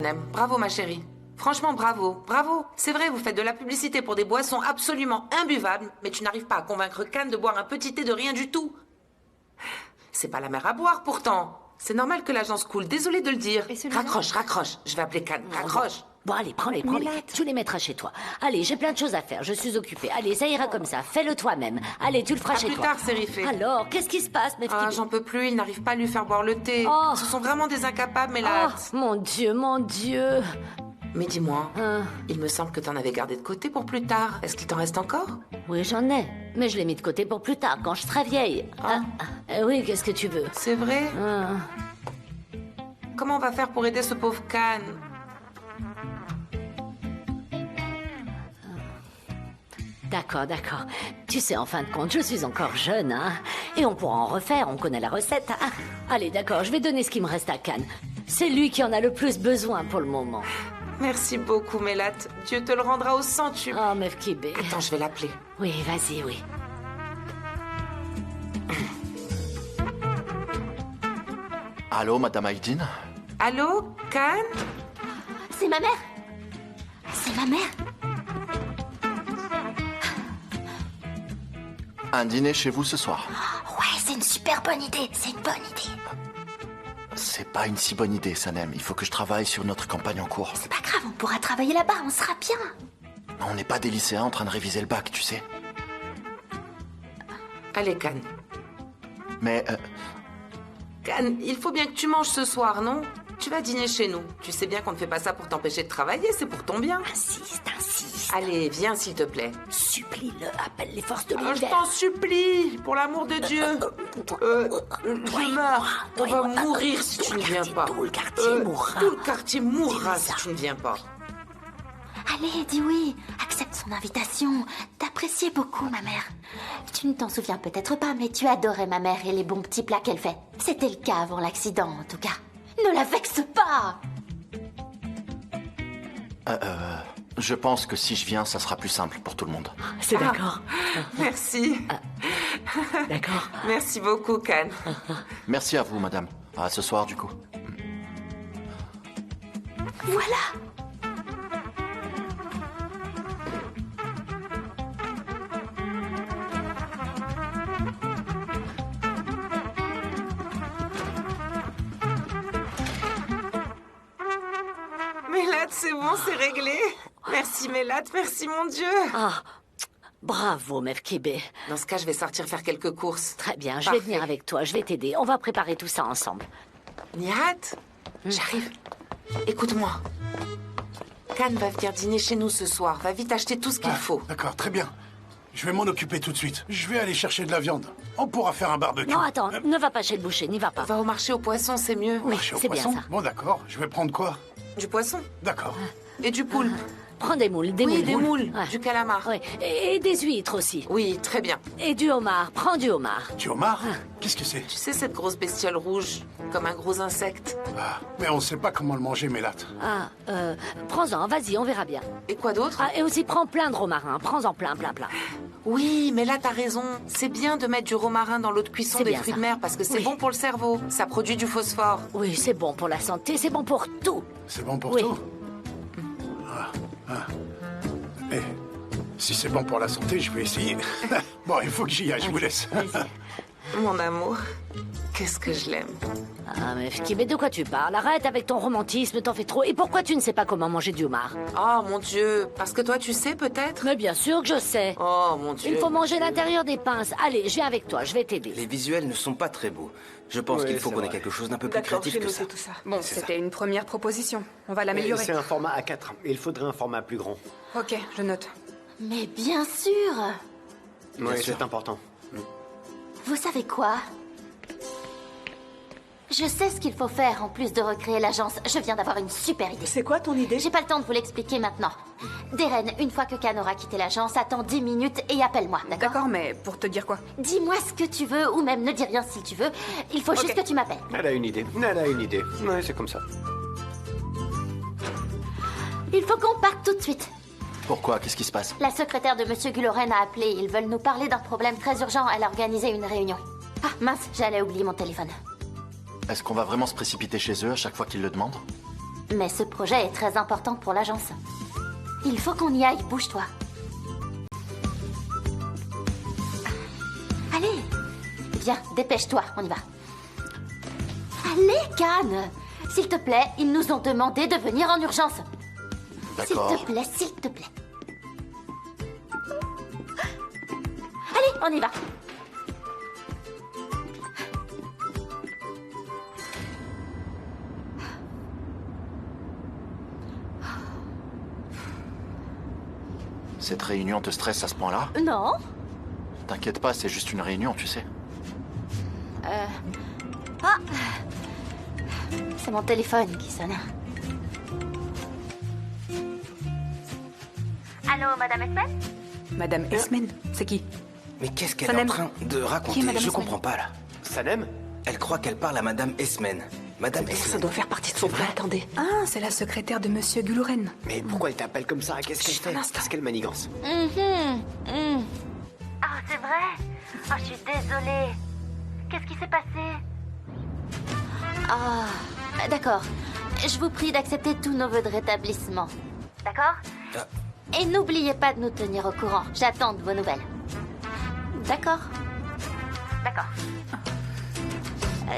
Bravo ma chérie. Franchement, bravo, bravo. C'est vrai, vous faites de la publicité pour des boissons absolument imbuvables, mais tu n'arrives pas à convaincre Cannes de boire un petit thé de rien du tout. C'est pas la mer à boire, pourtant. C'est normal que l'agence coule, désolé de le dire. Raccroche, raccroche. Je vais appeler Cannes, raccroche. Bon, allez, prends-les. Tu les mettras chez toi. Allez, j'ai plein de choses à faire, je suis occupée. Allez, ça ira comme ça, fais-le toi-même. Allez, tu le feras chez toi. Plus tard, Sérifé. Alors, qu'est-ce qui se passe, Mefki? Ah, j'en peux plus, ils n'arrivent pas à lui faire boire le thé. Oh. Ce sont vraiment des incapables, mais là... Oh, mon Dieu. Mais dis-moi, il me semble que t'en avais gardé de côté pour plus tard. Est-ce qu'il t'en reste encore? Oui, j'en ai. Mais je l'ai mis de côté pour plus tard, quand je serai vieille. Oui, qu'est-ce que tu veux? C'est vrai? Comment on va faire pour aider ce pauvre Cannes? D'accord. Tu sais, en fin de compte, je suis encore jeune, hein. Et on pourra en refaire, on connaît la recette. Hein. Allez, d'accord, je vais donner ce qui me reste à Cannes. C'est lui qui en a le plus besoin pour le moment. Merci beaucoup, Mélat. Dieu te le rendra au centuple. Oh, Mefki B. Attends, je vais l'appeler. Oui, vas-y, oui. Allô, Madame Aydin? Allô, Cannes? C'est ma mère. C'est ma mère. Un dîner chez vous ce soir. Ouais, c'est une super bonne idée. C'est une bonne idée. C'est pas une si bonne idée, Sanem. Il faut que je travaille sur notre campagne en cours. C'est pas grave, on pourra travailler là-bas, on sera bien. On n'est pas des lycéens en train de réviser le bac, tu sais. Allez, Cannes. Mais... Cannes, il faut bien que tu manges ce soir, non? Tu vas dîner chez nous. Tu sais bien qu'on ne fait pas ça pour t'empêcher de travailler, c'est pour ton bien. Insiste. Allez, viens s'il te plaît. Supplie-le, appelle les forces de Je l'univers. t'en supplie, pour l'amour de Dieu. Je meurs. On va mourir si tu ne viens pas. Tout le quartier mourra. Tout le quartier mourra si tu ne viens pas. Allez, dis oui. Accepte son invitation. T'appréciais beaucoup, ma mère. Tu ne t'en souviens peut-être pas, mais tu adorais ma mère et les bons petits plats qu'elle fait. C'était le cas avant l'accident, en tout cas. Ne la vexe pas. Je pense que si je viens, ça sera plus simple pour tout le monde. C'est d'accord. Merci. D'accord. Merci beaucoup, Cannes. Merci à vous, madame. À ce soir, du coup. Voilà. Mélat, c'est bon, c'est réglé. Merci, Mélat, merci, mon Dieu. Ah, bravo, Mefki B. Dans ce cas, je vais sortir faire quelques courses. Très bien, je Parfait. vais venir avec toi, je vais t'aider. On va préparer tout ça ensemble. Nihat, j'arrive. Écoute-moi. Cannes va venir dîner chez nous ce soir. Va vite acheter tout ce qu'il faut. D'accord, très bien. Je vais m'en occuper tout de suite. Je vais aller chercher de la viande. On pourra faire un barbecue. Non, attends, ne va pas chez le boucher, n'y va pas. Va au marché aux poissons, c'est mieux. Oui, Marché au c'est bien poisson. ça. Bon, d'accord. Je vais prendre quoi? Du poisson D'accord. et du poulpe. Prends des moules, des Oui, moules. des moules, Ouais. du calamar. Ouais. Et des huîtres aussi. Oui, très bien. Et du homard, prends du homard. Tu homard? Qu'est-ce que c'est? Tu sais, cette grosse bestiole rouge, comme un gros insecte. Ah, mais on ne sait pas comment le manger, Mélat. Prends-en, vas-y, on verra bien. Et quoi d'autre? Ah, et aussi prends plein de romarin, prends-en plein. Oui, mais là, t'as raison. C'est bien de mettre du romarin dans l'eau de cuisson C'est des bien fruits ça. de mer parce que c'est Oui. bon pour le cerveau. Ça produit du phosphore. Oui, c'est bon pour la santé, c'est bon pour tout. C'est bon pour Oui. tout? Eh, si c'est bon pour la santé, je vais essayer. Bon, il faut que j'y aille, je vous laisse. Mon amour, qu'est-ce que je l'aime. Ah, Mefki, mais de quoi tu parles? Arrête avec ton romantisme, t'en fais trop. Et pourquoi tu ne sais pas comment manger du homard? Oh, mon Dieu. Parce que toi, tu sais peut-être? Mais bien sûr que je sais. Oh, mon Dieu. Il faut manger l'intérieur des pinces. Allez, je viens avec toi, je vais t'aider. Les visuels ne sont pas très beaux. Je pense qu'il faut qu'on ait quelque chose d'un peu plus D'accord, créatif j'ai que noté ça. tout ça. Bon, c'était une première proposition. On va l'améliorer. C'est un format A4. Il faudrait un format plus grand. Ok, je note. Mais bien sûr. Oui, sûr. c'est important. Vous savez quoi? Je sais ce qu'il faut faire en plus de recréer l'agence. Je viens d'avoir une super idée. C'est quoi ton idée? J'ai pas le temps de vous l'expliquer maintenant. Deren, une fois que Can aura quitté l'agence, attends 10 minutes et appelle-moi, d'accord? D'accord, mais pour te dire quoi? Dis-moi ce que tu veux, ou même ne dis rien si tu veux. Il faut juste que tu m'appelles. Elle a une idée. Oui, c'est comme ça. Il faut qu'on parte tout de suite. Pourquoi? Qu'est-ce qui se passe? La secrétaire de Monsieur Guloren a appelé. Ils veulent nous parler d'un problème très urgent. Elle a organisé une réunion. Ah, mince, j'allais oublier mon téléphone. Est-ce qu'on va vraiment se précipiter chez eux à chaque fois qu'ils le demandent? Mais ce projet est très important pour l'agence. Il faut qu'on y aille, bouge-toi. Allez, viens, dépêche-toi, on y va. Allez, Cannes. S'il te plaît, ils nous ont demandé de venir en urgence. D'accord. S'il te plaît, s'il te plaît. Allez, on y va. Cette réunion te stresse à ce point-là? Non. T'inquiète pas, c'est juste une réunion, tu sais. Ah. C'est mon téléphone qui sonne. Allô, Madame Esmen? Madame Esmen, c'est qui? Mais qu'est-ce qu'elle est en Sanem. train de raconter? Madame Je Esmen? comprends pas, là. Sanem? Elle croit qu'elle parle à Madame Esmen. Madame Ça Esmen. doit faire partie de son plan, attendez. Ah, c'est la secrétaire de Monsieur Guloren. Mais pourquoi elle t'appelle comme ça? Qu'est-ce qu'elle Chut, fait? un instant. Qu'est-ce qu'elle manigance? Ah, c'est vrai? Oh, je suis désolée. Qu'est-ce qui s'est passé? Ah, d'accord. Je vous prie d'accepter tous nos vœux de rétablissement. D'accord? Et n'oubliez pas de nous tenir au courant. J'attends de vos nouvelles. D'accord? D'accord.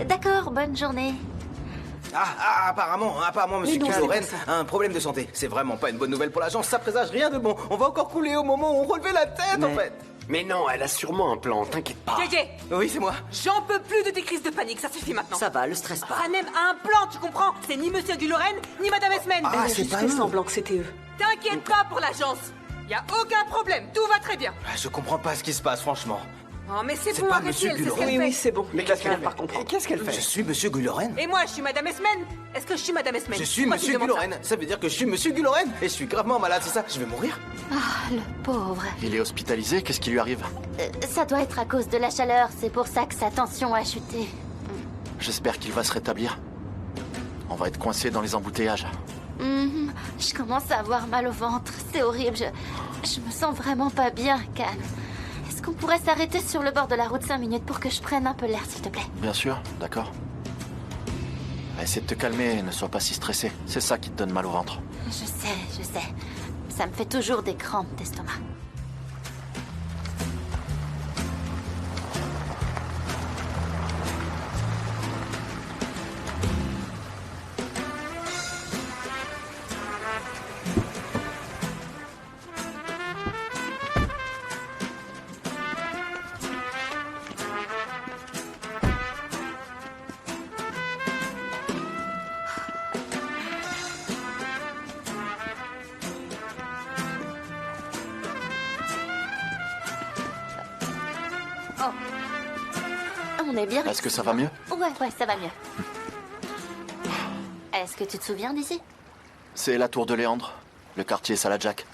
D'accord, bonne journée. Apparemment, Monsieur non, c'est Guloren pas ça. a un problème de santé. C'est vraiment pas une bonne nouvelle pour l'agence, ça présage rien de bon. On va encore couler au moment où on relevait la tête, en fait. Mais non, elle a sûrement un plan, t'inquiète pas. JJ, Oui, c'est moi. j'en peux plus de tes crises de panique, ça suffit maintenant. Ça va, le stress pas. Sanem a un plan, tu comprends? C'est ni Monsieur Guloren, ni Madame Esmen. Ah, c'est pas eux. semblant que c'était eux. T'inquiète pas pour l'agence. Y a aucun problème, tout va très bien. Je comprends pas ce qui se passe, franchement. Oh, mais c'est C'est bon, pas arrêtez, Monsieur elle sait ce Guloren. qu'elle fait. c'est bon. Mais qu'est-ce qu'elle fait? Par contre. Qu'est-ce qu'elle fait? Je suis Monsieur Guloren. Et moi, je suis Madame Esmen. Est-ce que je suis Madame Esmen? Je suis Pourquoi tu Monsieur demandes ça? Guloren. Ça veut dire que je suis Monsieur Guloren. Et je suis gravement malade, c'est ça? Je vais mourir? Ah, le pauvre. Il est hospitalisé, qu'est-ce qui lui arrive? Ça doit être à cause de la chaleur. C'est pour ça que sa tension a chuté. J'espère qu'il va se rétablir. On va être coincé dans les embouteillages. Je commence à avoir mal au ventre. C'est horrible. Je me sens vraiment pas bien, Cannes. Est-ce qu'on pourrait s'arrêter sur le bord de la route 5 minutes pour que je prenne un peu l'air, s'il te plaît? Bien sûr, d'accord. Essaie de te calmer et ne sois pas si stressé. C'est ça qui te donne mal au ventre. Je sais. Ça me fait toujours des crampes d'estomac. On est bien. Est-ce que ça va mieux? Ouais, ça va mieux. Est-ce que tu te souviens d'ici? C'est la tour de Léandre, le quartier Saladjak.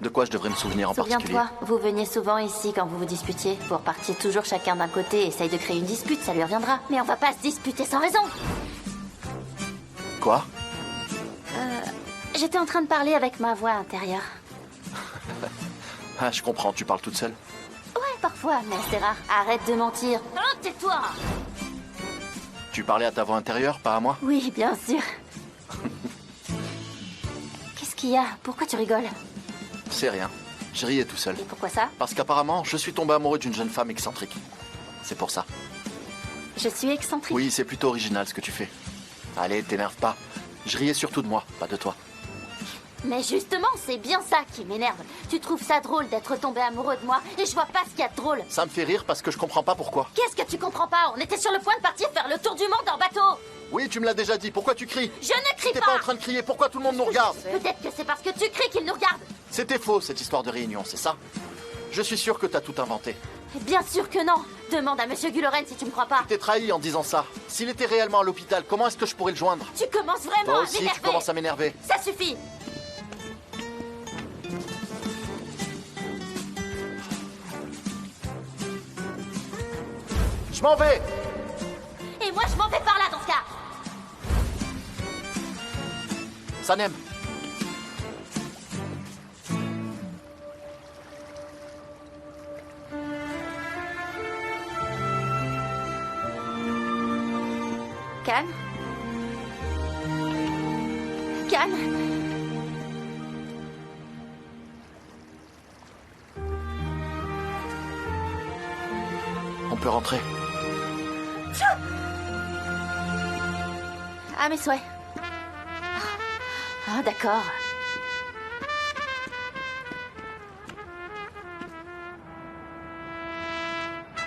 De quoi je devrais me souvenir en particulier? Souviens-toi, vous veniez souvent ici quand vous vous disputiez. Vous repartiez toujours chacun d'un côté et essaye de créer une dispute, ça lui reviendra. Mais on va pas se disputer sans raison. Quoi? J'étais en train de parler avec ma voix intérieure. Ah, je comprends, tu parles toute seule. Ouais, parfois, mais c'est rare. Arrête de mentir. Oh, tais-toi! Tu parlais à ta voix intérieure, pas à moi? Oui, bien sûr. Qu'est-ce qu'il y a? Pourquoi tu rigoles? C'est rien. Je riais tout seul. Et pourquoi ça? Parce qu'apparemment, je suis tombé amoureux d'une jeune femme excentrique. C'est pour ça. Je suis excentrique. Oui, c'est plutôt original ce que tu fais. Allez, t'énerve pas. Je riais surtout de moi, pas de toi. Mais justement, c'est bien ça qui m'énerve. Tu trouves ça drôle d'être tombé amoureux de moi et je vois pas ce qu'il y a de drôle. Ça me fait rire parce que je comprends pas pourquoi. Qu'est-ce que tu comprends pas? On était sur le point de partir faire le tour du monde en bateau. Oui, tu me l'as déjà dit. Pourquoi tu cries? Je ne crie T'es pas. pas en train de crier. Pourquoi tout le monde nous regarde? Peut-être que c'est parce que tu cries qu'ils nous regardent. C'était faux, cette histoire de réunion, c'est ça? Je suis sûr que t'as tout inventé. Bien sûr que non. Demande à Monsieur Guloren si tu me crois pas. T'es trahi en disant ça. S'il était réellement à l'hôpital, comment est-ce que je pourrais le joindre? Tu commences vraiment Toi à aussi, tu m'énerver. commences à m'énerver. Ça suffit. Je m'en vais! Et moi, je m'en vais par là dans ce cas. Sanem! Calme. peut rentrer. Ah, mes souhaits. Ah, d'accord.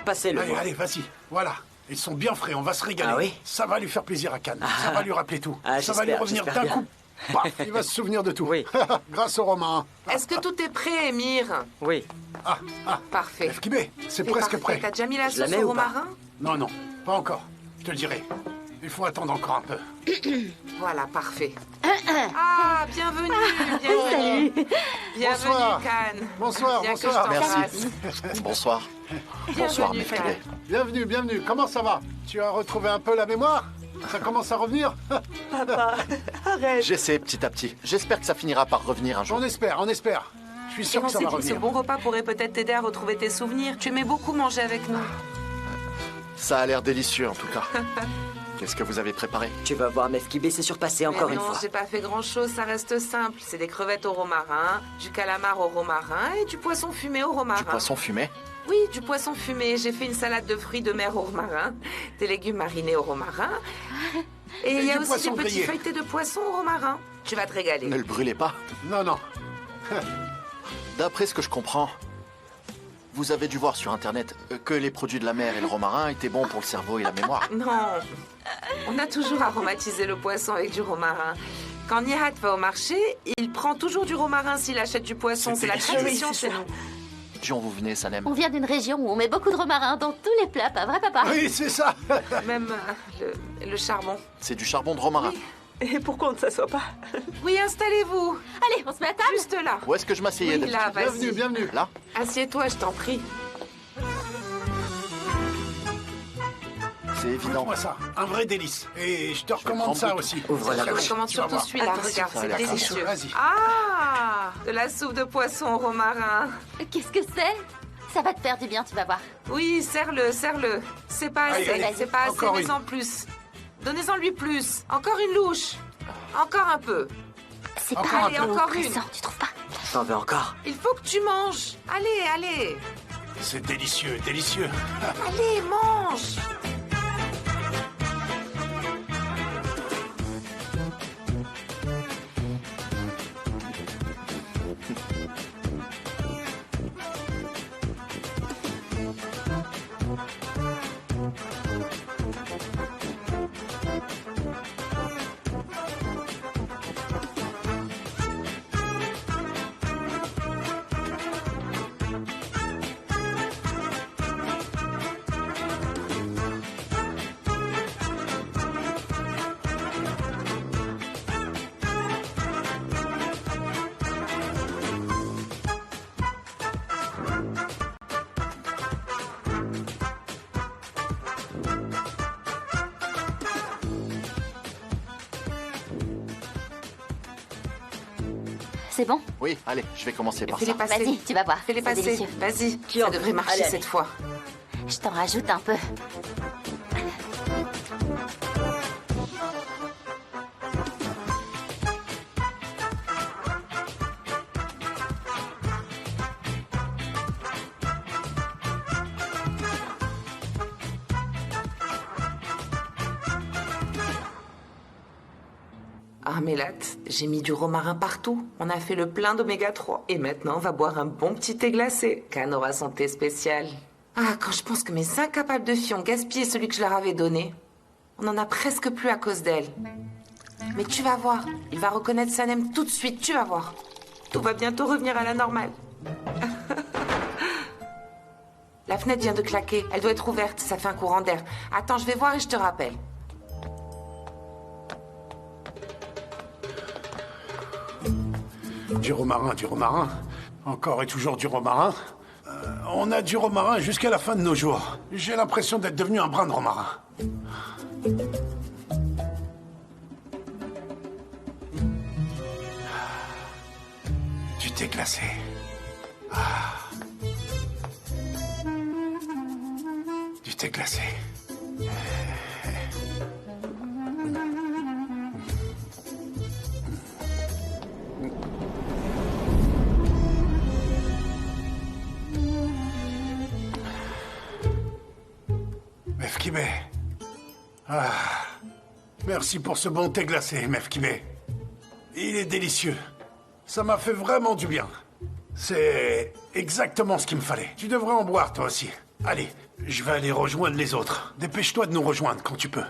Passez-le. Allez, allez, vas-y. Voilà. Ils sont bien frais, on va se régaler. Ah oui? Ça va lui faire plaisir à Cannes. Ça va lui rappeler tout. Ah, ça va lui j'espère, revenir j'espère d'un bien. coup. Paf, il va se souvenir de tout. Oui. Grâce au romarin. Est-ce que tout est prêt, Émir? Oui. Parfait. FKB, c'est C'est presque parfait. prêt. T'as déjà mis la Je la sauce mets au ou pas romarin? Non, non, pas encore. Je te le dirai. Il faut attendre encore un peu. Voilà, parfait. Ah, bienvenue, bienvenue. Bienvenue, Bonsoir. Cannes. Bonsoir, Bien bonsoir. que je Merci. t'embrasse. Bonsoir. Bonsoir, Bienvenue, Mefkibé. Cannes. Bienvenue, bienvenue. Comment ça va? Tu as retrouvé un peu la mémoire? Ça commence à revenir? J'essaie petit à petit. J'espère que ça finira par revenir un jour. On espère, on espère. Je suis Et sûr on que ça s'est va dit que ce revenir. bon repas pourrait peut-être t'aider à retrouver tes souvenirs. Tu aimais beaucoup manger avec nous. Ça a l'air délicieux en tout cas. Qu'est-ce que vous avez préparé? Tu vas voir, Mefkibé s'est surpassé encore Mais une non, fois. j'ai pas fait grand-chose, ça reste simple. C'est des crevettes au romarin, du calamar au romarin et du poisson fumé au romarin. Du poisson fumé? Oui, du poisson fumé. J'ai fait une salade de fruits de mer au romarin, des légumes marinés au romarin. Et il y a du aussi poisson des petits grillé. feuilletés de poisson au romarin. Tu vas te régaler. Ne le brûlez pas. Non, non. D'après ce que je comprends, vous avez dû voir sur Internet que les produits de la mer et le romarin étaient bons pour le cerveau et la mémoire. Non, on a toujours aromatisé le poisson avec du romarin. Quand Nihat va au marché, il prend toujours du romarin s'il achète du poisson. C'est C'est la délicieux. tradition Oui, c'est chez ça. nous. D'où vous venez, Sanem? On vient d'une région où on met beaucoup de romarin dans tous les plats, pas vrai, papa? Oui, c'est ça. Même le charbon. C'est du charbon de romarin. Et pourquoi on ne s'assoit pas? Oui, installez-vous. Allez, on se met à table? Juste là. Où est-ce que je m'asseyais Oui, d'habitude? là, vas-y. Bienvenue, bienvenue. Là? Assieds-toi, je t'en prie. C'est évident. Moi ça, un vrai délice. Et je te vais recommande prendre ça goût. aussi. Ouvre la Ça, bouche. tu Recommande vas surtout voir. celui-là. Attends, Regarde, ça a c'est l'air délicieux. Vas-y. Ah, de la soupe de poisson au romarin. Qu'est-ce que c'est? Ça va te faire du bien, tu vas voir. Oui, serre-le, serre-le. C'est pas Allez, assez, allez, c'est pas assez, encore mets-en plus. Donnez-en lui plus. Encore une louche. Encore un peu. C'est Encore pas un un peu peu. Encore une. oppressant, tu trouves pas? T'en veux encore? Il faut que tu manges. Allez, allez. C'est délicieux, délicieux. Allez, mange. C'est bon? Oui, allez, je vais commencer par Fais-les ça. passer. Vas-y, tu vas voir. Fais-les c'est passer. délicieux. Vas-y. Qui Ça en devrait veut? marcher Allez, cette allez. fois. Je t'en rajoute un peu. Ah, Mélat, j'ai mis du romarin partout. On a fait le plein d'oméga 3. Et maintenant, on va boire un bon petit thé glacé. Cannes aura son thé spécial. Ah, quand je pense que mes incapables de filles ont gaspillé celui que je leur avais donné. On n'en a presque plus à cause d'elle. Mais tu vas voir, il va reconnaître Sanem tout de suite, tu vas voir. Tout va bientôt revenir à la normale. La fenêtre vient de claquer, elle doit être ouverte, ça fait un courant d'air. Attends, je vais voir et je te rappelle. Du romarin, du romarin. Encore et toujours du romarin. On a du romarin jusqu'à la fin de nos jours. J'ai l'impression d'être devenu un brin de romarin. Du thé glacé. Du thé glacé. Kibé. Ah. Merci pour ce bon thé glacé, Meuf Kibé. Il est délicieux. Ça m'a fait vraiment du bien. C'est exactement ce qu'il me fallait. Tu devrais en boire, toi aussi. Allez, je vais aller rejoindre les autres. Dépêche-toi de nous rejoindre quand tu peux.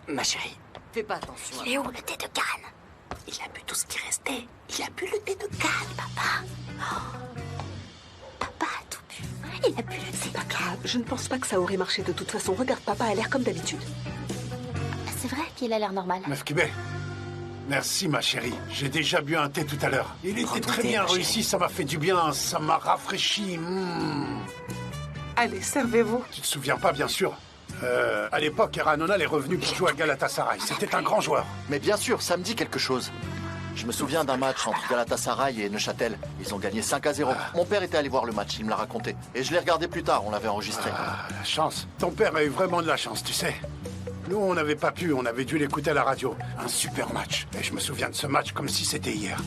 Ma chérie, fais pas attention. Il est où le thé de canne? Il a bu tout ce qui restait. Il a bu le thé de canne. Papa. Oh. Papa a tout bu. Il a bu le thé de canne. Ah, je ne pense pas que ça aurait marché de toute façon. Regarde, papa a l'air comme d'habitude. C'est vrai qu'il a l'air normal. Meuf Kibé. Merci, ma chérie. J'ai déjà bu un thé tout à l'heure. Il était ton très thé, bien ma réussi, chérie. ça m'a fait du bien, ça m'a rafraîchi. Allez, servez-vous. Tu te souviens pas, bien sûr. À l'époque, Eranonal est revenu pour jouer à Galatasaray. C'était un grand joueur. Mais bien sûr, ça me dit quelque chose. Je me souviens d'un match entre Galatasaray et Neuchâtel. Ils ont gagné 5-0. Mon père était allé voir le match, il me l'a raconté. Et je l'ai regardé plus tard, on l'avait enregistré. Ah, la chance. Ton père a eu vraiment de la chance, tu sais. Nous, on n'avait pas pu, on avait dû l'écouter à la radio. Un super match. Et je me souviens de ce match comme si c'était hier.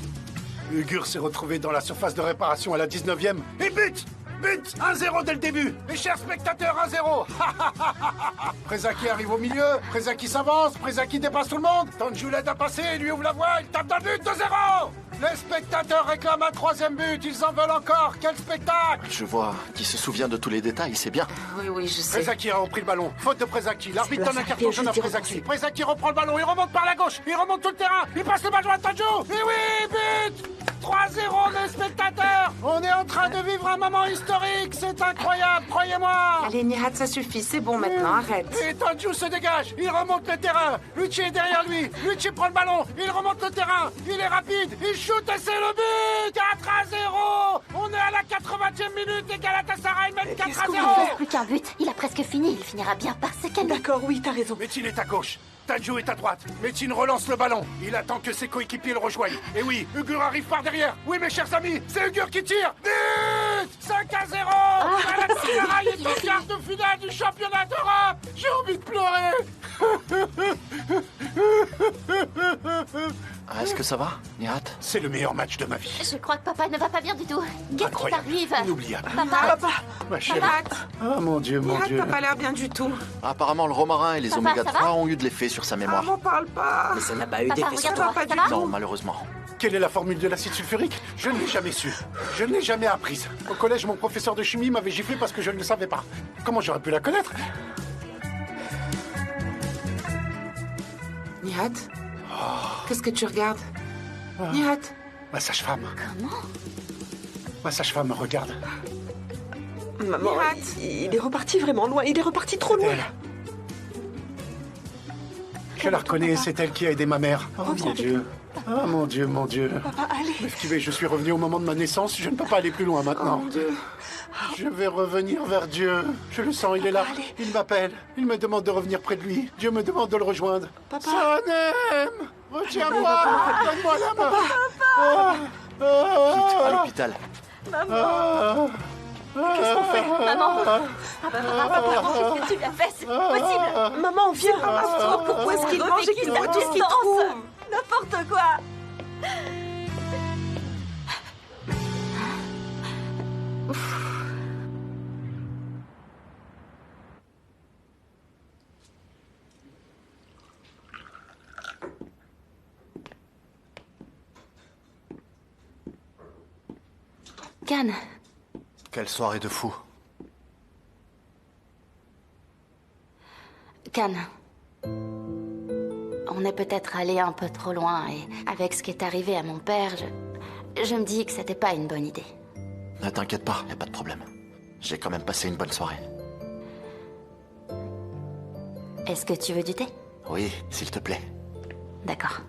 Ugur s'est retrouvé dans la surface de réparation à la 19e. Et but! But! 1-0 dès le début. Et chers spectateurs, 1-0. Prezaki arrive au milieu. Prezaki s'avance. Prezaki dépasse tout le monde. Tanju l'aide à passer. Il lui ouvre la voie. Il tape dans le but. 2-0. Les spectateurs réclament un troisième but. Ils en veulent encore. Quel spectacle! Je vois qu'il se souvient de tous les détails, c'est bien. Oui, je sais. Prezaki a repris le ballon. Faute de Prezaki. L'arbitre Cela donne un fait carton rien, jaune à je vais Prezaki. Prezaki reprend le ballon. Il remonte par la gauche. Il remonte tout le terrain. Il passe le ballon à Tanju. Et oui, but! 3-0 les spectateurs. On est en train de vivre un moment historique. C'est incroyable, croyez-moi. Allez, Nihat, ça suffit. C'est bon maintenant, arrête. Et Tanju se dégage. Il remonte le terrain. Lucci est derrière lui. Lucci prend le ballon. Il remonte le terrain. Il est rapide. Il shoot et c'est le but. 4-0. On est à la 80e minute et Galatasaray mène 4-0. Il reste plus qu'un but. Il a presque fini. Il finira bien par se calmer. D'accord, oui, t'as raison. Metin est à gauche. Tanju est à droite. Metin relance le ballon. Il attend que ses coéquipiers le rejoignent. Et oui, Ugur arrive par derrière. Oui, mes chers amis, c'est Ugur qui tire. But! 5-0. Galatasaray est en quart de finale du championnat d'Europe. J'ai envie de pleurer. Ah, est-ce que ça va, Nihat? C'est le meilleur match de ma vie. Je crois que papa ne va pas bien du tout. Qu'est-ce qui Incroyable. t'arrive? Inoubliable. Papa. Ma chérie. Nihat, Ah, mon Dieu, mon Nihat, Dieu. t'as pas l'air bien du tout. Apparemment, le romarin et les Papa, oméga ça 3 va ont eu de l'effet sur sa Ah, mémoire. m'en parle pas. Mais ça n'a pas eu Papa, d'effet sur regarde-toi. toi. pas Ça du va? Non, malheureusement. Quelle est la formule de l'acide sulfurique? Je ne l'ai jamais su. Je ne l'ai jamais apprise. Au collège, mon professeur de chimie m'avait giflé parce que je ne le savais pas. Comment j'aurais pu la connaître? Nihat, qu'est-ce que tu regardes? Nihat, Ma sage-femme. Comment? Ma sage-femme me regarde. Maman, Nihat. il est reparti vraiment loin. Il est reparti trop loin. Elle. Je la reconnais, c'est elle qui a aidé ma mère. Oh Reviens mon avec Dieu. Ah mon Dieu, mon Dieu. Papa, allez. Esquivé, je suis revenu au moment de ma naissance. Je ne peux pas aller plus loin maintenant. Je vais revenir vers Dieu. Je le sens, il est là. Allez. Il m'appelle. Il me demande de revenir près de lui. Dieu me demande de le rejoindre. Papa. Sanem! Retiens-moi! Donne-moi la main! Quitte à l'hôpital. Qu'est-ce qu'on fait? Maman. Pardon, qu'est-ce que tu lui as fait? C'est pas possible. Maman, viens. Pourquoi est-ce qu'il mange et qu'il boit tout ce qu'il trouve? N'importe quoi. Cannes, Quelle soirée de fou. Cannes. On est peut-être allé un peu trop loin et avec ce qui est arrivé à mon père, je me dis que c'était pas une bonne idée. Ne t'inquiète pas, y a pas de problème. J'ai quand même passé une bonne soirée. Est-ce que tu veux du thé? Oui, s'il te plaît. D'accord.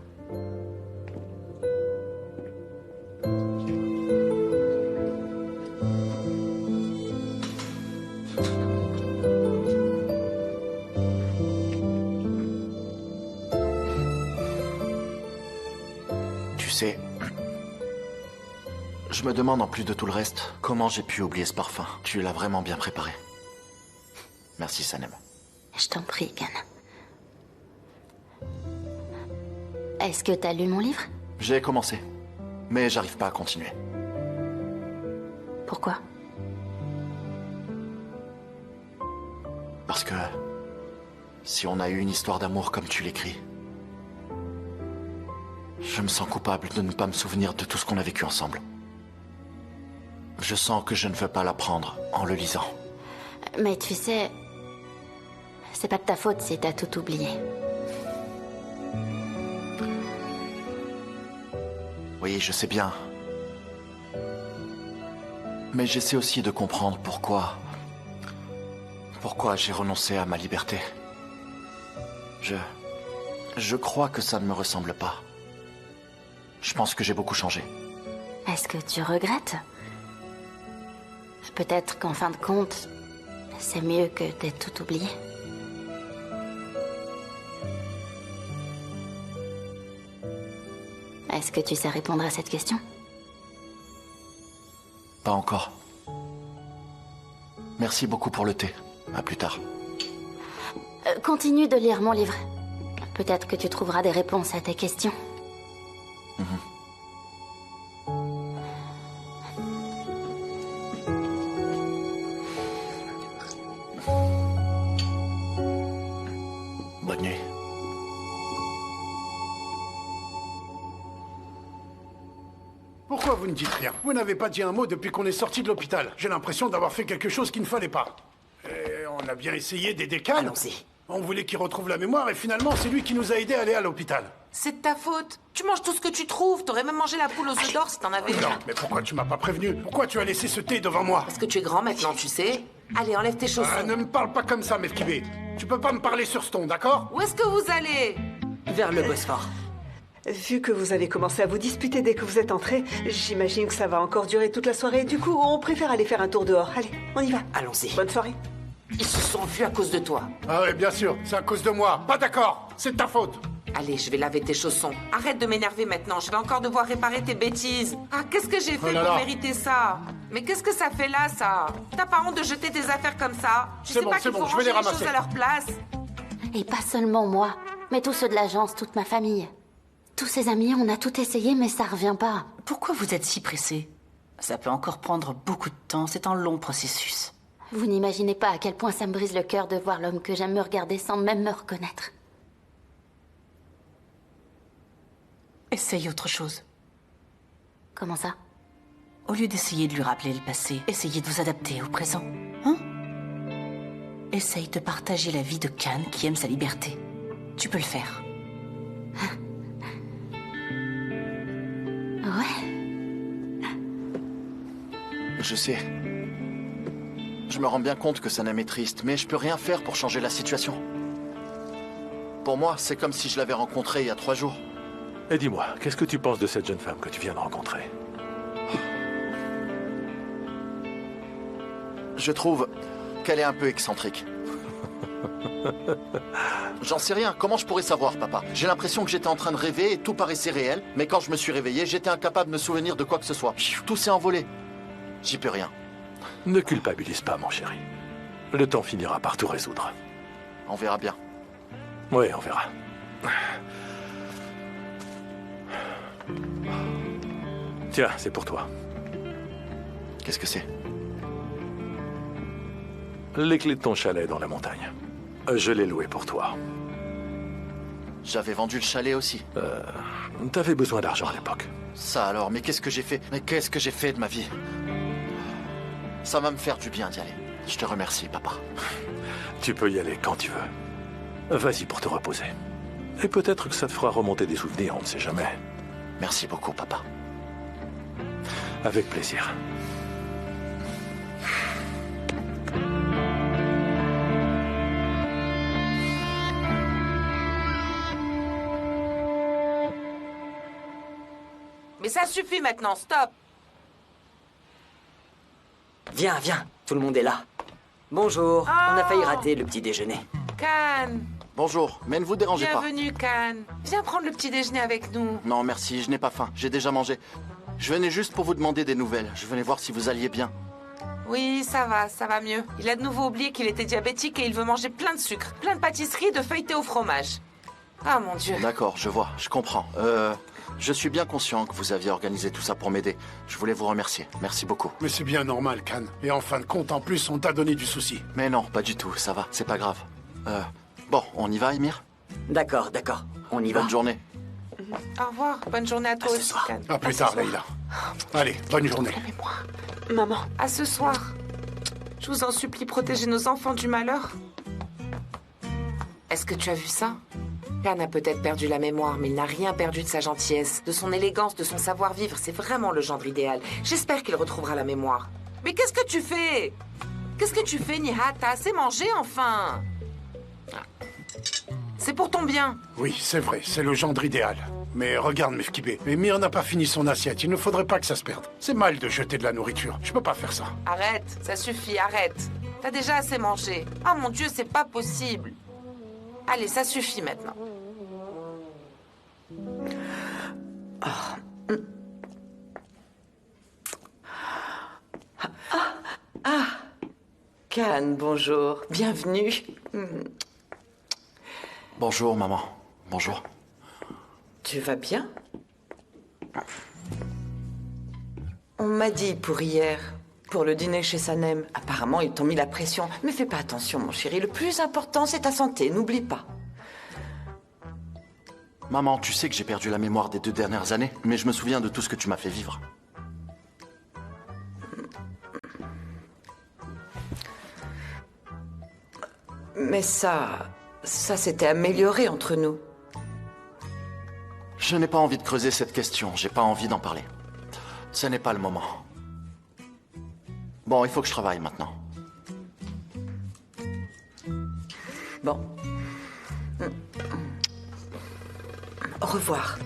Tu sais, Je me demande en plus de tout le reste, comment j'ai pu oublier ce parfum. Tu l'as vraiment bien préparé. Merci Sanem. Je t'en prie, Can. Est-ce que t'as lu mon livre? J'ai commencé, mais j'arrive pas à continuer. Pourquoi? Parce que si on a eu une histoire d'amour comme tu l'écris, je me sens coupable de ne pas me souvenir de tout ce qu'on a vécu ensemble. Je sens que je ne veux pas l'apprendre en le lisant. Mais tu sais, c'est pas de ta faute si t'as tout oublié. Oui, je sais bien. Mais j'essaie aussi de comprendre pourquoi j'ai renoncé à ma liberté. Je crois que ça ne me ressemble pas. Je pense que j'ai beaucoup changé. Est-ce que tu regrettes? Peut-être qu'en fin de compte, c'est mieux que d'être tout oublié. Est-ce que tu sais répondre à cette question? Pas encore. Merci beaucoup pour le thé. À plus tard. Continue de lire mon livre. Peut-être que tu trouveras des réponses à tes questions. Bonne nuit. Pourquoi vous ne dites rien? Vous n'avez pas dit un mot depuis qu'on est sorti de l'hôpital. J'ai l'impression d'avoir fait quelque chose qu'il ne fallait pas. Et on a bien essayé d'aider Can. Allons-y. On voulait qu'il retrouve la mémoire et finalement c'est lui qui nous a aidés à aller à l'hôpital. C'est de ta faute. Tu manges tout ce que tu trouves. T'aurais même mangé la poule aux œufs d'or si t'en avais eu. Non, mais pourquoi tu m'as pas prévenu? Pourquoi tu as laissé ce thé devant moi? Parce que tu es grand maintenant, tu sais. Allez, enlève tes chaussons. Ne me parle pas comme ça, Melkibé. Tu peux pas me parler sur ce ton, d'accord? Où est-ce que vous allez? Vers le Bosphore. Vu que vous avez commencé à vous disputer dès que vous êtes entrés, j'imagine que ça va encore durer toute la soirée. Du coup, on préfère aller faire un tour dehors. Allez, on y va. Allons-y. Bonne soirée. Ils se sont enfuis à cause de toi. Ah ouais, bien sûr, c'est à cause de moi. Pas d'accord, c'est de ta faute. Allez, je vais laver tes chaussons. Arrête de m'énerver maintenant. Je vais encore devoir réparer tes bêtises. Ah, qu'est-ce que j'ai fait Oh là pour là. mériter ça? Mais qu'est-ce que ça fait là, ça? T'as pas honte de jeter tes affaires comme ça? Tu C'est sais bon, pas c'est qu'il bon, faut je vais ranger les les choses ramasser. à leur place? Et pas seulement moi, mais tous ceux de l'agence, toute ma famille. Tous ces amis, on a tout essayé, mais ça revient pas. Pourquoi vous êtes si pressé? Ça peut encore prendre beaucoup de temps. C'est un long processus. Vous n'imaginez pas à quel point ça me brise le cœur de voir l'homme que j'aime me regarder sans même me reconnaître. Essaye autre chose. Comment ça? Au lieu d'essayer de lui rappeler le passé, essayez de vous adapter au présent. Hein? Essaye de partager la vie de Can qui aime sa liberté. Tu peux le faire. Ouais. Je sais. Je me rends bien compte que Sanem est triste, mais je peux rien faire pour changer la situation. Pour moi, c'est comme si je l'avais rencontrée il y a 3 jours. Et dis-moi, qu'est-ce que tu penses de cette jeune femme que tu viens de rencontrer? Je trouve qu'elle est un peu excentrique. J'en sais rien. Comment je pourrais savoir, papa? J'ai l'impression que j'étais en train de rêver et tout paraissait réel, mais quand je me suis réveillé, j'étais incapable de me souvenir de quoi que ce soit. Tout s'est envolé. J'y peux rien. Ne culpabilise pas, mon chéri. Le temps finira par tout résoudre. On verra bien. Oui, on verra. Tiens, c'est pour toi. Qu'est-ce que c'est? Les clés de ton chalet dans la montagne. Je l'ai loué pour toi. J'avais vendu le chalet aussi. T'avais besoin d'argent à l'époque. Ça alors, mais qu'est-ce que j'ai fait? Mais qu'est-ce que j'ai fait de ma vie? Ça va me faire du bien d'y aller. Je te remercie, papa. Tu peux y aller quand tu veux. Vas-y pour te reposer. Et peut-être que ça te fera remonter des souvenirs, on ne sait jamais. Merci beaucoup, papa. Avec plaisir. Mais ça suffit maintenant, stop! Viens, viens. Tout le monde est là. Bonjour. On a failli rater le petit déjeuner. Can! Bonjour, mais ne vous dérangez pas. Bienvenue, Can. Viens prendre le petit déjeuner avec nous. Non, merci, je n'ai pas faim. J'ai déjà mangé. Je venais juste pour vous demander des nouvelles. Je venais voir si vous alliez bien. Oui, ça va mieux. Il a de nouveau oublié qu'il était diabétique et il veut manger plein de sucre, plein de pâtisseries et de feuilletés au fromage. Ah mon Dieu. D'accord, je vois, je comprends. Je suis bien conscient que vous aviez organisé tout ça pour m'aider. Je voulais vous remercier. Merci beaucoup. Mais c'est bien normal, Khan. Et en fin de compte, en plus, on t'a donné du souci. Mais non, pas du tout, ça va, c'est pas grave. Bon, on y va, Emir? D'accord, on y va. Bonne journée. Au revoir. Bonne journée à toi ce aussi, soir. Khan. À plus tard, Leïla. Allez, bonne journée. Maman, À ce soir. Je vous en supplie, protégez nos enfants du malheur. Est-ce que tu as vu ça? Khan a peut-être perdu la mémoire, mais il n'a rien perdu de sa gentillesse, de son élégance, de son savoir-vivre. C'est vraiment le gendre idéal. J'espère qu'il retrouvera la mémoire. Mais qu'est-ce que tu fais? Qu'est-ce que tu fais, Nihat? T'as assez mangé, enfin? C'est pour ton bien. Oui, c'est vrai, c'est le gendre idéal. Mais regarde, Mefkibé, Emir n'a pas fini son assiette. Il ne faudrait pas que ça se perde. C'est mal de jeter de la nourriture. Je peux pas faire ça. Arrête, ça suffit, arrête. T'as déjà assez mangé. Ah mon Dieu, c'est pas possible. Allez, ça suffit maintenant. Khan, bonjour. Bienvenue. Bonjour, maman. Bonjour. Tu vas bien? On m'a dit pour hier, pour le dîner chez Sanem. Apparemment, ils t'ont mis la pression. Mais fais pas attention, mon chéri. Le plus important, c'est ta santé. N'oublie pas. Maman, tu sais que j'ai perdu la mémoire des 2 dernières années, mais je me souviens de tout ce que tu m'as fait vivre. Mais ça s'était amélioré entre nous. Je n'ai pas envie de creuser cette question, j'ai pas envie d'en parler. Ce n'est pas le moment. Bon, il faut que je travaille maintenant. Bon. Au revoir.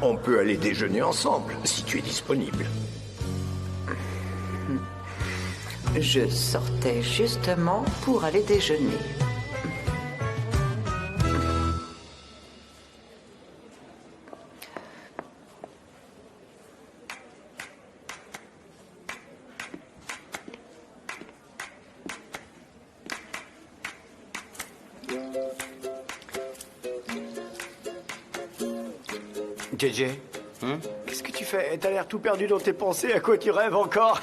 On peut aller déjeuner ensemble, si tu es disponible. Je sortais justement pour aller déjeuner. JJ, qu'est-ce que tu fais? T'as l'air tout perdu dans tes pensées, à quoi tu rêves encore?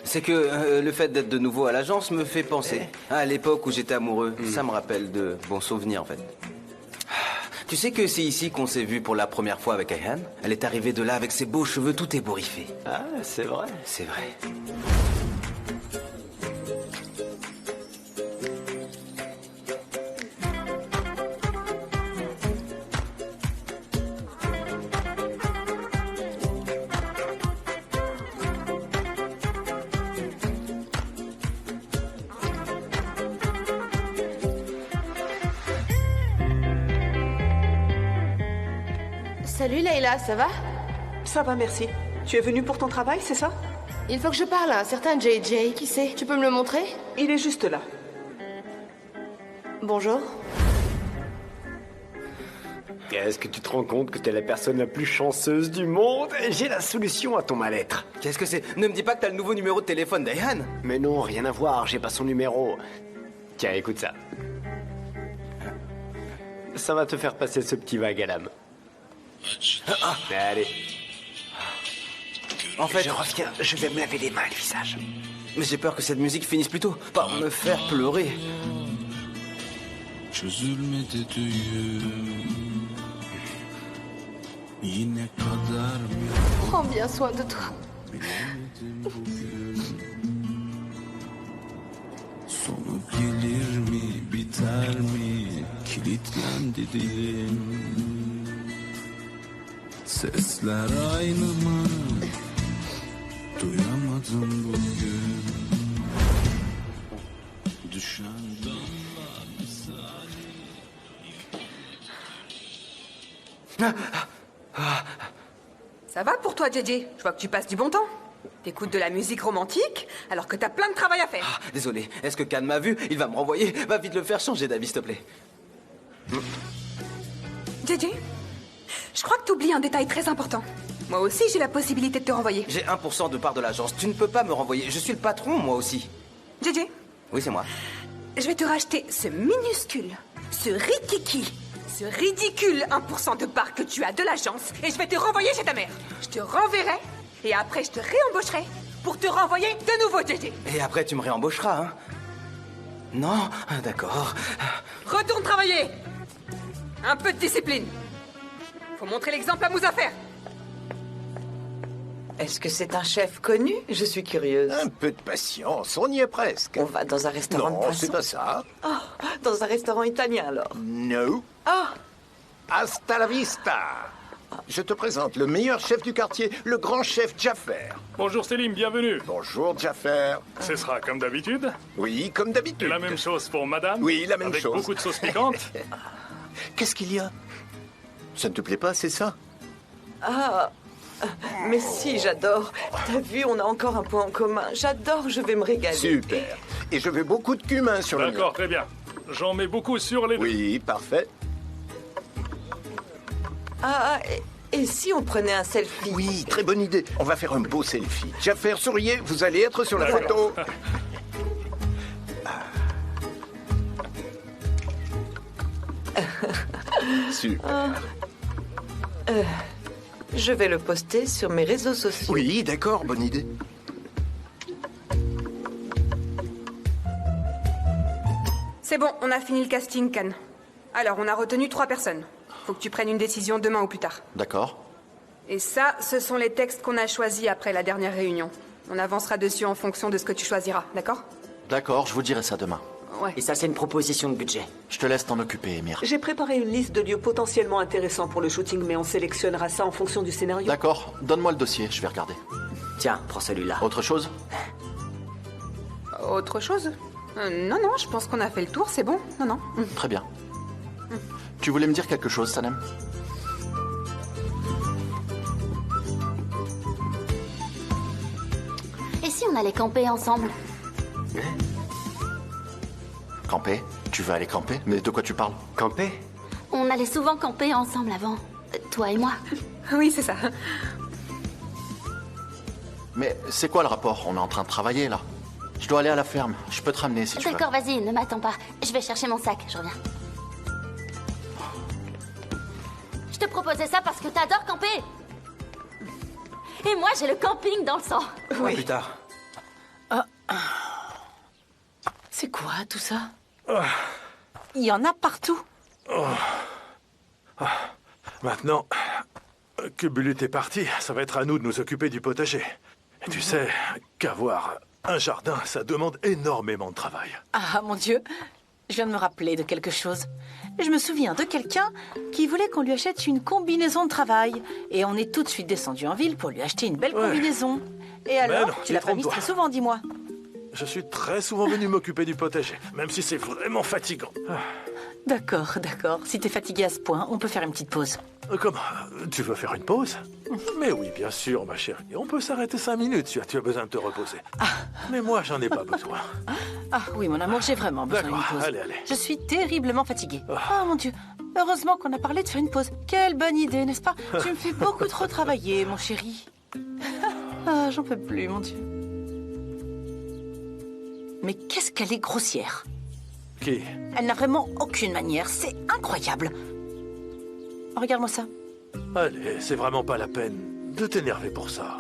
C'est que le fait d'être de nouveau à l'agence me fait penser à l'époque où j'étais amoureux. Ça me rappelle de bons souvenirs, en fait. Tu sais que c'est ici qu'on s'est vu pour la première fois avec Ayhan? Elle est arrivée de là avec ses beaux cheveux tout ébouriffés. Ah, c'est vrai. C'est vrai. Salut Leïla, ça va? Ça va, merci. Tu es venue pour ton travail, c'est ça? Il faut que je parle à un certain JJ. Qui c'est? Tu peux me le montrer? Il est juste là. Bonjour. Est-ce que tu te rends compte que t'es la personne la plus chanceuse du monde? J'ai la solution à ton mal-être. Qu'est-ce que c'est? Ne me dis pas que t'as le nouveau numéro de téléphone d'Ayhan. Mais non, rien à voir, j'ai pas son numéro. Tiens, écoute ça. Ça va te faire passer ce petit vague à l'âme. Allez. En fait, je reviens, je vais me laver les mains et le visage. Mais j'ai peur que cette musique finisse plus tôt par me faire pleurer. Prends bien soin de toi. Sonu gelir mi, biter mi, kilitlendi dilim. Sesler aynı mı, duyamadım bugün. Düşen damla misali. Ça va pour toi, JJ? Je vois que tu passes du bon temps. T'écoutes de la musique romantique alors que t'as plein de travail à faire. Ah, désolé, est-ce que Khan m'a vu? Il va me renvoyer. Va vite le faire changer d'avis, s'il te plaît. JJ, je crois que t'oublies un détail très important. Moi aussi, j'ai la possibilité de te renvoyer. J'ai 1% de part de l'agence. Tu ne peux pas me renvoyer. Je suis le patron, moi aussi. JJ, Oui, c'est moi. je vais te racheter ce minuscule, ce ridicule 1% de part que tu as de l'agence et je vais te renvoyer chez ta mère. Je te renverrai et après je te réembaucherai pour te renvoyer de nouveau, JJ. Et après, tu me réembaucheras, hein? Non? Ah, d'accord. Retourne travailler. Un peu de discipline. Faut montrer l'exemple à Mouzaffer. Est-ce que c'est un chef connu? Je suis curieuse. Un peu de patience, on y est presque. On va dans un restaurant de Non, poisson? c'est pas ça. Oh, dans un restaurant italien, alors? No. Ah, Hasta la vista. Je te présente le meilleur chef du quartier, le grand chef Jaffer. Bonjour Selim, bienvenue. Bonjour Jaffer. Ce sera comme d'habitude? Oui, comme d'habitude. Et la même chose pour madame? Oui, la même Avec chose. beaucoup de sauce piquante? Qu'est-ce qu'il y a? Ça ne te plaît pas, c'est ça? ah. Mais si, j'adore. T'as vu, on a encore un point en commun. J'adore, je vais me régaler. Super. Et je veux beaucoup de cumin sur le mien. D'accord, très bien. J'en mets beaucoup sur les deux. Oui, parfait. Ah, et si on prenait un selfie? Oui, très bonne idée. On va faire un beau selfie. Jaffer, souriez, vous allez être sur la D'accord. photo. Super. Je vais le poster sur mes réseaux sociaux. Oui, d'accord, bonne idée. C'est bon, on a fini le casting, Khan. Alors, on a retenu 3 personnes. Faut que tu prennes une décision demain ou plus tard. D'accord. Et ça, ce sont les textes qu'on a choisis après la dernière réunion. On avancera dessus en fonction de ce que tu choisiras, d'accord? D'accord, je vous dirai ça demain. Ouais. Et ça, c'est une proposition de budget. Je te laisse t'en occuper, Emir. J'ai préparé une liste de lieux potentiellement intéressants pour le shooting, mais on sélectionnera ça en fonction du scénario. D'accord, donne-moi le dossier, je vais regarder. Tiens, prends celui-là. Autre chose? Autre chose? Non, non, je pense qu'on a fait le tour, c'est bon. Non, non. Très bien. Tu voulais me dire quelque chose, Sanem? Et si on allait camper ensemble? Camper? Tu veux aller camper? Mais de quoi tu parles? Camper? On allait souvent camper ensemble avant. Toi et moi. Oui, c'est ça. Mais c'est quoi le rapport? On est en train de travailler, là. Je dois aller à la ferme. Je peux te ramener si tu veux. D'accord, vas-y, ne m'attends pas. Je vais chercher mon sac, je reviens. Je te proposais ça parce que t'adores camper. Et moi, j'ai le camping dans le sang. Oui. Plus tard. C'est quoi tout ça? Il y en a partout. Maintenant que Bulut est parti, ça va être à nous de nous occuper du potager. Et tu sais qu'avoir un jardin, ça demande énormément de travail. Ah, mon Dieu. Je viens de me rappeler de quelque chose. Je me souviens de quelqu'un qui voulait qu'on lui achète une combinaison de travail. Et on est tout de suite descendu en ville pour lui acheter une belle combinaison. Et alors, non, tu l'as pas mise détrompe-toi. très souvent, dis-moi. Je suis très souvent venu m'occuper du potager, même si c'est vraiment fatigant. D'accord, d'accord. Si t'es fatigué à ce point, on peut faire une petite pause. Comment? Tu veux faire une pause? Mais oui, bien sûr, ma chérie. On peut s'arrêter 5 minutes si tu as besoin de te reposer. Mais moi, j'en ai pas besoin. Ah oui, mon amour, j'ai vraiment besoin d'une D'accord, pause. allez, allez. Je suis terriblement fatiguée. Oh mon Dieu. Heureusement qu'on a parlé de faire une pause. Quelle bonne idée, n'est-ce pas? Tu me fais beaucoup trop travailler, mon chéri. Ah, j'en peux plus, mon Dieu. Mais qu'est-ce qu'elle est grossière. Qui? Elle n'a vraiment aucune manière. C'est incroyable. Regarde-moi ça. Allez, c'est vraiment pas la peine de t'énerver pour ça.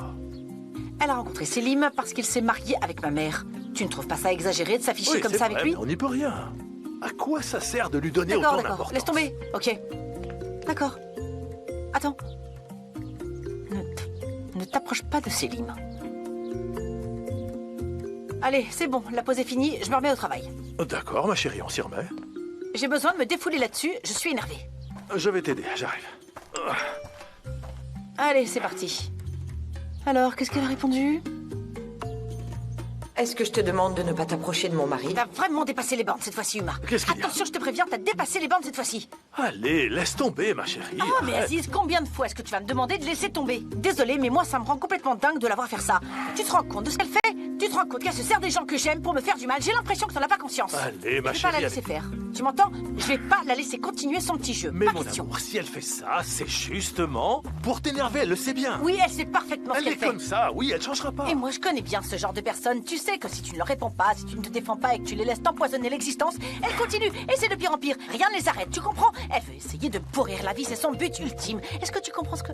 Elle a rencontré Selim parce qu'il s'est marié avec ma mère. Tu ne trouves pas ça exagéré de s'afficher Oui, comme c'est ça avec vrai, lui? mais on n'y peut rien. À quoi ça sert de lui donner D'accord, autant d'accord. d'importance? Laisse tomber. Ok. D'accord. Attends. Ne t'approche pas de Selim. Allez, c'est bon. La pause est finie. Je me remets au travail. D'accord, ma chérie, on s'y remet. J'ai besoin de me défouler là-dessus. Je suis énervée. Je vais t'aider, j'arrive. Allez, c'est parti. Alors, qu'est-ce qu'elle a répondu? Est-ce que je te demande de ne pas t'approcher de mon mari? T'as vraiment dépassé les bornes cette fois-ci, Uma. Qu'est-ce qu'il y a? Attention, je te préviens, t'as dépassé les bornes cette fois-ci. Allez, laisse tomber, ma chérie. Oh, mais arrête. Aziz, combien de fois est-ce que tu vas me demander de laisser tomber? Désolé, mais moi, ça me rend complètement dingue de la voir faire ça. Tu te rends compte de ce qu'elle fait? Tu te rends compte qu'elle se sert des gens que j'aime pour me faire du mal? J'ai l'impression que t'en as pas conscience. Allez, ma Je vais pas chérie. la laisser faire. Tu m'entends? Je vais pas la laisser continuer son petit jeu. Mais Pas mon question. amour, si elle fait ça, c'est justement pour t'énerver, elle le sait bien. Oui, elle sait parfaitement ce Elle qu'elle est fait. comme ça, oui, elle changera pas. Et moi, je connais bien ce genre de personne. Tu sais que si tu ne leur réponds pas, si tu ne te défends pas et que tu les laisses t'empoisonner l'existence, elles continuent. Et c'est de pire en pire. Rien ne les arrête, tu comprends? Elle veut essayer de pourrir la vie, c'est son but ultime. Est-ce que tu comprends ce que...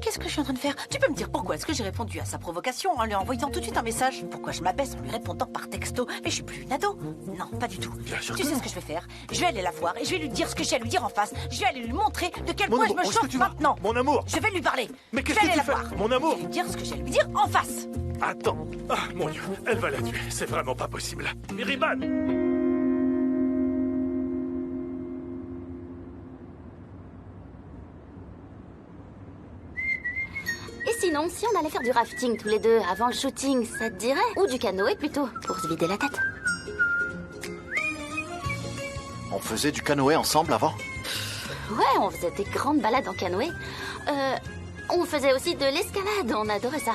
Qu'est-ce que je suis en train de faire? Tu peux me dire pourquoi est-ce que j'ai répondu à sa provocation en lui envoyant tout de suite un message? Pourquoi je m'abaisse en lui répondant par texto? Mais je suis plus une ado. Non, pas du tout. Bien sûr Tu que sais non. ce que je vais faire? Je vais aller la voir et je vais lui dire ce que j'ai à lui dire en face. Je vais aller lui montrer de quel Mon point amour, je me où est-ce que chauffe tu vas? maintenant. Mon amour. Je vais lui parler. Mais qu'est-ce Je vais que aller tu la fais? voir. Mon amour. Je vais lui dire ce que j'ai à lui dire en face. Attends. Ah, mon Dieu, elle va la tuer. C'est vraiment pas possible. Miriban! Et sinon, si on allait faire du rafting tous les deux avant le shooting, ça te dirait? Ou du canoë plutôt, pour se vider la tête. On faisait du canoë ensemble avant? Ouais, on faisait des grandes balades en canoë. On faisait aussi de l'escalade, on adorait ça.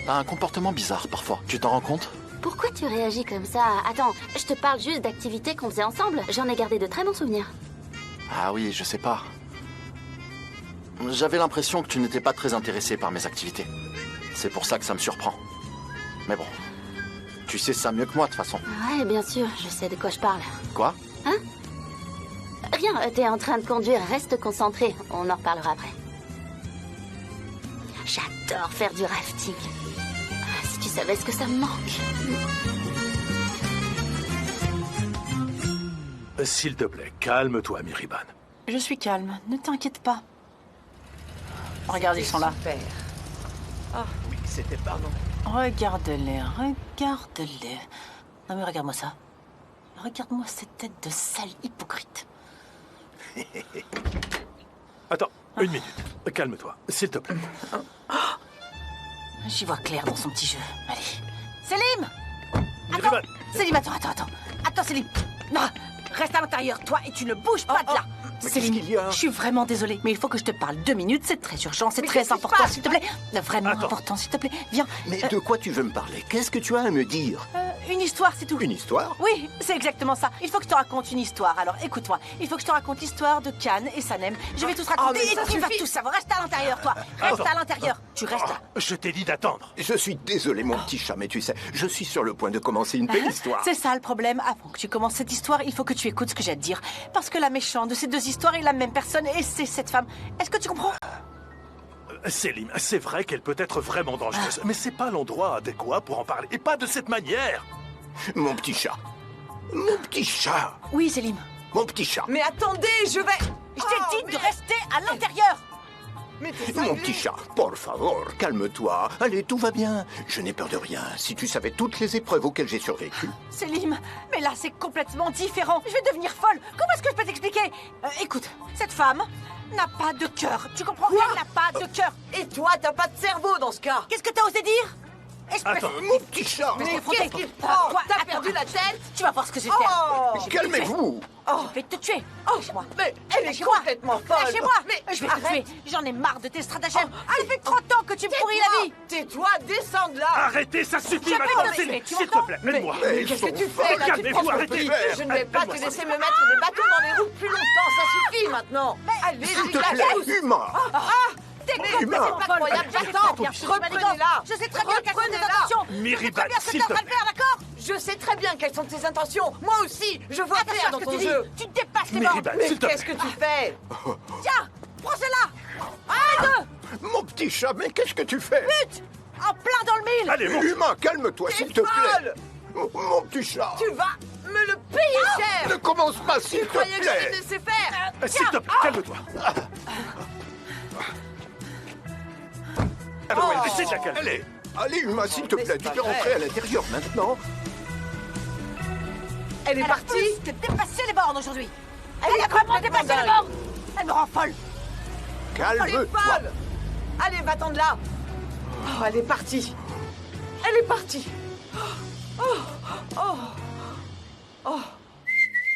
T'as un comportement bizarre parfois, tu t'en rends compte? Pourquoi tu réagis comme ça? Attends, je te parle juste d'activités qu'on faisait ensemble. J'en ai gardé de très bons souvenirs. Ah oui, je sais pas. J'avais l'impression que tu n'étais pas très intéressé par mes activités. C'est pour ça que ça me surprend. Mais bon, tu sais ça mieux que moi de toute façon. Ouais, bien sûr, je sais de quoi je parle. Quoi? Rien, t'es en train de conduire, reste concentré. On en reparlera après. J'adore faire du rafting. Si tu savais ce que ça me manque. S'il te plaît, calme-toi, Miriban. Je suis calme, ne t'inquiète pas. Regarde, ils sont là. Super. Ah, Oui, c'était pardon. Regarde-les, regarde-les. Non mais regarde-moi ça. Regarde-moi cette tête de sale hypocrite. Attends, une minute. Calme-toi, s'il te plaît. J'y vois clair dans son petit jeu. Allez. Selim! Miriban! Attends! Selim, attends. Attends, Selim. Non, reste à l'intérieur, toi, et tu ne bouges pas de là. Mais Selim, qu'est-ce qu'il y a? je suis vraiment désolée, mais il faut que je te parle 2 minutes. C'est très urgent, c'est Mais très qu'est-ce qui se important, passe? s'il te plaît. Vraiment important, s'il te plaît. Viens. Mais de quoi tu veux me parler? Qu'est-ce que tu as à me dire? Une histoire, c'est tout. Une histoire? Oui, c'est exactement ça. Il faut que je te raconte une histoire. Alors, écoute-moi. Il faut que je te raconte l'histoire de Khan et Sanem. Je vais tout te raconter mais ça et tu vas suffit. tout savoir. Reste à l'intérieur, toi. Reste Attends. à l'intérieur. Tu restes là. Je t'ai dit d'attendre. Je suis désolé, mon petit chat, mais tu sais, je suis sur le point de commencer une belle histoire. C'est ça le problème. Avant que tu commences cette histoire, il faut que tu écoutes ce que j'ai à te dire. Parce que la méchante de ces 2 histoires est la même personne et c'est cette femme. Est-ce que tu comprends? Céline, c'est vrai qu'elle peut être vraiment dangereuse, mais c'est pas l'endroit adéquat pour en parler. Et pas de cette manière. Mon petit chat. Mon petit chat. Oui, Selim. Mon petit chat. mais attendez, je vais... Je t'ai dit de rester à l'intérieur. Mais t'es Mon cinglé. petit chat, por favor, calme-toi. Allez, tout va bien. Je n'ai peur de rien. Si tu savais toutes les épreuves auxquelles j'ai survécu. Selim, mais là c'est complètement différent. Je vais devenir folle. Comment est-ce que je peux t'expliquer? Écoute, cette femme n'a pas de cœur. Tu comprends? Elle n'a pas de cœur. Et toi, t'as pas de cerveau dans ce cas. Qu'est-ce que t'as osé dire? Espèce... Attends. Mon petit chat. Mais qu'est-ce qu'il te prend? Toi, T'as attends. perdu la tête? Tu vas voir ce que je vais faire. Oh, Calmez-vous. Je vais te tuer. Lâche-moi. mais elle est Lâchez-moi. complètement folle. Lâchez-moi. Mais Je vais te arrête. tuer. J'en ai marre de tes stratagèmes. Ça fait 30 ans que tu me pourris la vie. Tais-toi, descends de là. Arrêtez, ça suffit Je vais maintenant, te Céline. tuer, tu S'il te m'entends? plaît, aide-moi. Mais qu'est-ce que tu fais là? Tu te Calmez-vous, prends pour arrêtez. qui? Je ne vais pas te laisser me mettre des bâtons dans les roues plus longtemps, ça suffit maintenant. Allez, S'il te la plaît, pousse. Humain. T'es Humain. complètement C'est incroyable, j'attends. Reprenez-la. Je sais très bien quelles sont tes Reprenez-la. intentions. Je sais Miriban, très bien ce que s'il t'es en te train de plaît. faire, d'accord? Je sais très bien quelles sont tes intentions. Moi aussi, je vois clair Attention à dans ce que ton tu dis. jeu. Tu dépasses les bornes. Miriban, Mais s'il te qu'est-ce plaît. que tu fais? Tiens, prends celle-là. Mon petit chat, mais qu'est-ce que tu fais? But en plein dans le mille. Allez, monte. Humain, calme-toi, s'il te plaît. Folle. Oh, mon petit chat. Tu vas me le payer cher. Ne commence pas, s'il Tu te croyais que je plaît. te laissais faire? S'il te plaît, calme-toi. Essaie de la calmer. Allez, allez, Humain, s'il te Mais plaît, c'est tu pas peux vrai. rentrer à l'intérieur maintenant. Elle est Elle a partie. plus que dépassé les bornes aujourd'hui. Elle Elle est a vraiment complètement dépassé les dingue. bornes. Elle me rend folle. Elle est Calme-toi. folle. Allez, va-t'en de là. Oh, elle est partie. Elle est partie. Oh, oh, oh.